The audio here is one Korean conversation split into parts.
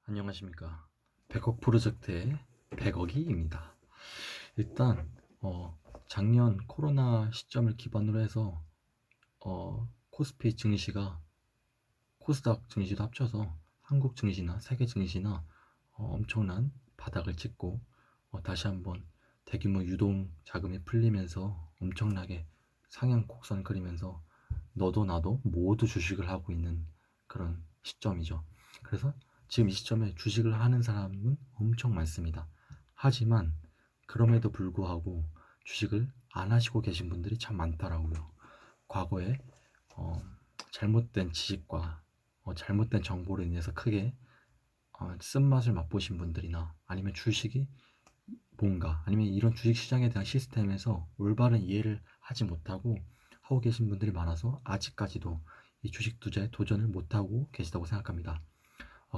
안녕하십니까. 100억 프로젝트의 100억이입니다. 일단 작년 코로나 시점을 기반으로 해서 코스피 증시가 코스닥 증시도 합쳐서 한국 증시나 세계 증시나 엄청난 바닥을 찍고 다시 한번 대규모 유동 자금이 풀리면서 엄청나게 상향 곡선 그리면서 너도 나도 모두 주식을 하고 있는 그런 시점이죠. 그래서 지금 이 시점에 주식을 하는 사람은 엄청 많습니다. 하지만 그럼에도 불구하고 주식을 안 하시고 계신 분들이 참 많더라고요. 과거에 어, 잘못된 지식과 잘못된 정보로 인해서 크게 쓴맛을 맛보신 분들이나 아니면 주식이 뭔가 아니면 이런 주식시장에 대한 시스템에서 올바른 이해를 하지 못하고 하고 계신 분들이 많아서 아직까지도 이 주식 투자에 도전을 못하고 계시다고 생각합니다.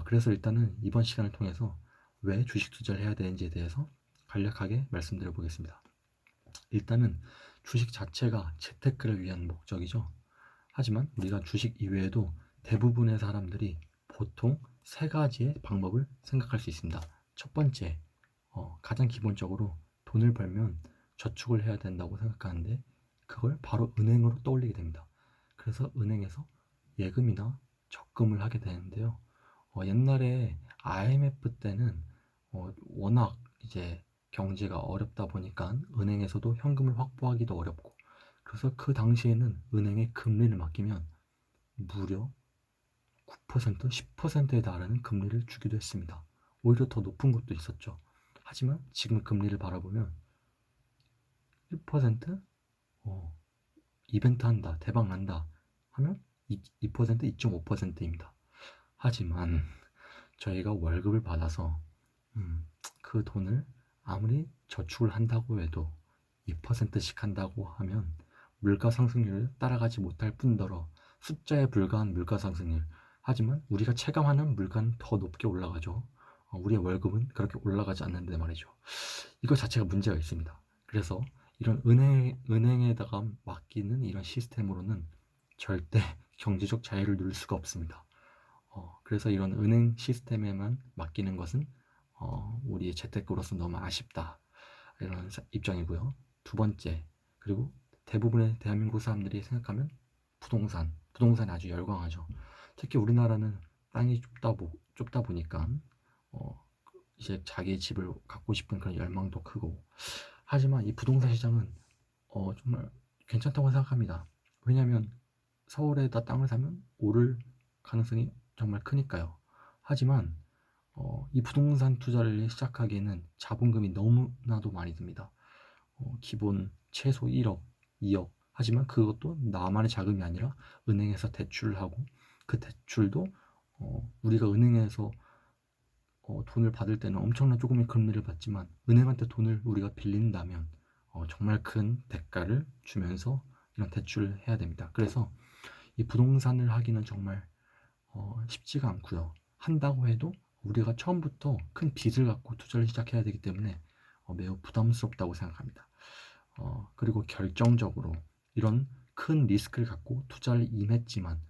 그래서 일단은 이번 시간을 통해서 왜 주식 투자를 해야 되는지에 대해서 간략하게 말씀드려 보겠습니다. 일단은 주식 자체가 재테크를 위한 목적이죠. 하지만 우리가 주식 이외에도 대부분의 사람들이 보통 세 가지의 방법을 생각할 수 있습니다. 첫 번째, 가장 기본적으로 돈을 벌면 저축을 해야 된다고 생각하는데 그걸 바로 은행으로 떠올리게 됩니다. 그래서 은행에서 예금이나 적금을 하게 되는데요. 옛날에 IMF 때는 워낙 이제 경제가 어렵다 보니까 은행에서도 현금을 확보하기도 어렵고 그래서 그 당시에는 은행에 금리를 맡기면 무려 9%, 10%에 달하는 금리를 주기도 했습니다. 오히려 더 높은 것도 있었죠. 하지만 지금 금리를 바라보면 1%? 이벤트 한다, 대박 난다 하면 2%, 2.5%입니다. 하지만 저희가 월급을 받아서 그 돈을 아무리 저축을 한다고 해도 2%씩 한다고 하면 물가 상승률을 따라가지 못할 뿐더러 숫자에 불과한 물가 상승률. 하지만 우리가 체감하는 물가는 더 높게 올라가죠. 우리의 월급은 그렇게 올라가지 않는데 말이죠. 이거 자체가 문제가 있습니다. 그래서 이런 은행에다가 맡기는 이런 시스템으로는 절대 경제적 자유를 누릴 수가 없습니다. 그래서 이런 은행 시스템에만 맡기는 것은 우리의 재테크로서 너무 아쉽다. 이런 입장이고요. 두 번째, 그리고 대부분의 대한민국 사람들이 생각하면 부동산에 아주 열광하죠. 특히 우리나라는 땅이 좁다 보니까 이제 자기의 집을 갖고 싶은 그런 열망도 크고 하지만 이 부동산 시장은 정말 괜찮다고 생각합니다. 왜냐하면 서울에다 땅을 사면 오를 가능성이 정말 크니까요. 하지만 이 부동산 투자를 시작하기에는 자본금이 너무나도 많이 듭니다. 기본 최소 1억, 2억. 하지만 그것도 나만의 자금이 아니라 은행에서 대출을 하고 그 대출도 우리가 은행에서 돈을 받을 때는 엄청난 조금의 금리를 받지만 은행한테 돈을 우리가 빌린다면 정말 큰 대가를 주면서 이런 대출을 해야 됩니다. 그래서 이 부동산을 하기는 정말 쉽지가 않고요. 한다고 해도 우리가 처음부터 큰 빚을 갖고 투자를 시작해야 되기 때문에 매우 부담스럽다고 생각합니다. 그리고 결정적으로 이런 큰 리스크를 갖고 투자를 임했지만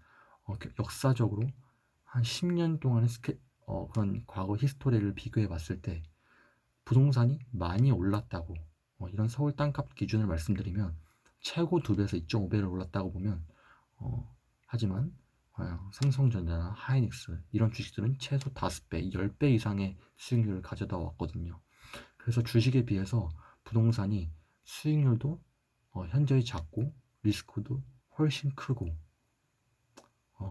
역사적으로 한 10년 동안의 그런 과거 히스토리를 비교해 봤을 때 부동산이 많이 올랐다고 이런 서울 땅값 기준을 말씀드리면 최고 2배에서 2.5배를 올랐다고 보면 하지만 삼성전자나 하이닉스 이런 주식들은 최소 5배, 10배 이상의 수익률을 가져다 왔거든요. 그래서 주식에 비해서 부동산이 수익률도 현저히 작고 리스크도 훨씬 크고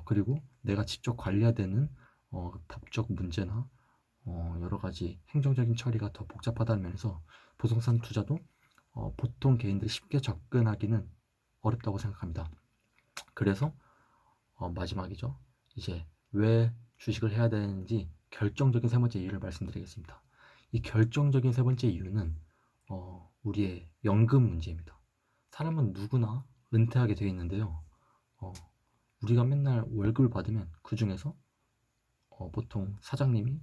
그리고 내가 직접 관리해야 되는 법적 문제나 여러 가지 행정적인 처리가 더 복잡하다는 면에서 부동산 투자도 보통 개인들이 쉽게 접근하기는 어렵다고 생각합니다. 그래서 마지막이죠. 이제 왜 주식을 해야 되는지 결정적인 세 번째 이유를 말씀드리겠습니다. 이 결정적인 세 번째 이유는 우리의 연금 문제입니다. 사람은 누구나 은퇴하게 되어 있는데요. 우리가 맨날 월급을 받으면 그 중에서 보통 사장님이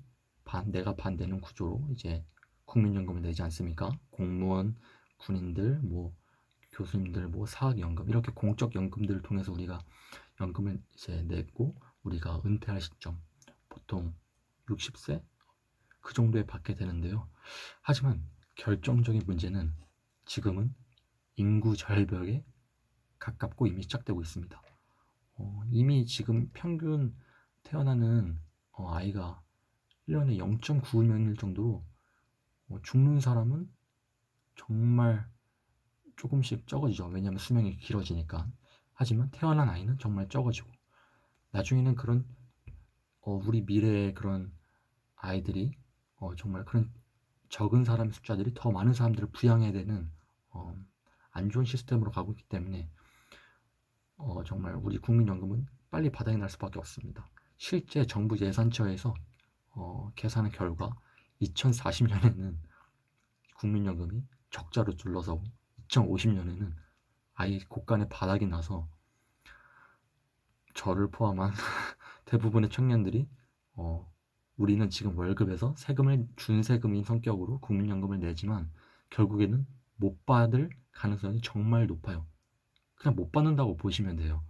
내가 반 내는 구조로 이제 국민연금을 내지 않습니까? 공무원, 군인들, 뭐 교수님들, 뭐 사학연금 이렇게 공적 연금들을 통해서 우리가 연금을 이제 내고 우리가 은퇴할 시점 보통 60세 그 정도에 받게 되는데요. 하지만 결정적인 문제는 지금은 인구 절벽에 가깝고 이미 시작되고 있습니다. 이미 지금 평균 태어나는 아이가 1년에 0.9명일 정도로 죽는 사람은 정말 조금씩 적어지죠. 왜냐하면 수명이 길어지니까. 하지만 태어난 아이는 정말 적어지고 나중에는 그런 우리 미래의 그런 아이들이 정말 그런 적은 사람의 숫자들이 더 많은 사람들을 부양해야 되는 안 좋은 시스템으로 가고 있기 때문에 정말 우리 국민연금은 빨리 바닥이 날 수밖에 없습니다. 실제 정부 예산처에서 계산한 결과 2040년에는 국민연금이 적자로 둘러서고 2050년에는 아예 곳간에 바닥이 나서 저를 포함한 대부분의 청년들이 우리는 지금 월급에서 세금을 준세금인 성격으로 국민연금을 내지만 결국에는 못 받을 가능성이 정말 높아요. 그냥 못 받는다고 보시면 돼요.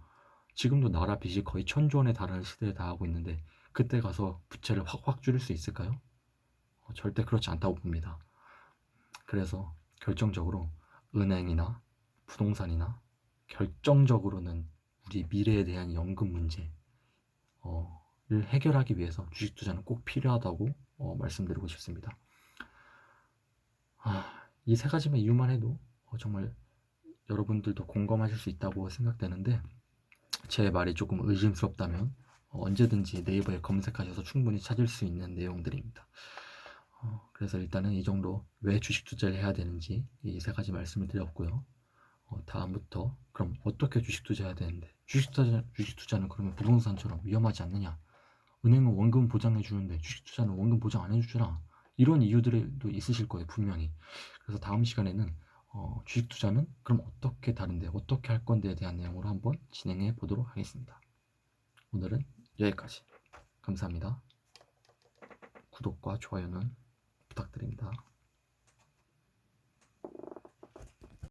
지금도 나라 빚이 거의 1,000조 원에 달하는 시대에 달하고 있는데 그때 가서 부채를 확 줄일 수 있을까요? 절대 그렇지 않다고 봅니다. 그래서 결정적으로 은행이나 부동산이나 결정적으로는 우리 미래에 대한 연금 문제를 해결하기 위해서 주식 투자는 꼭 필요하다고 말씀드리고 싶습니다. 이 세 가지만 이유만 해도 정말 여러분들도 공감하실 수 있다고 생각되는데 제 말이 조금 의심스럽다면 언제든지 네이버에 검색하셔서 충분히 찾을 수 있는 내용들입니다. 그래서 일단은 이 정도 왜 주식 투자를 해야 되는지 이 세 가지 말씀을 드렸고요. 다음부터 그럼 어떻게 주식 투자해야 되는데 주식 투자는 그러면 부동산처럼 위험하지 않느냐? 은행은 원금 보장해 주는데 주식 투자는 원금 보장 안 해주잖아. 이런 이유들도 있으실 거예요, 분명히. 그래서 다음 시간에는 주식 투자는 그럼 어떻게 다른데 어떻게 할 건데에 대한 내용으로 한번 진행해 보도록 하겠습니다. 오늘은 여기까지. 감사합니다. 구독과 좋아요는 부탁드립니다.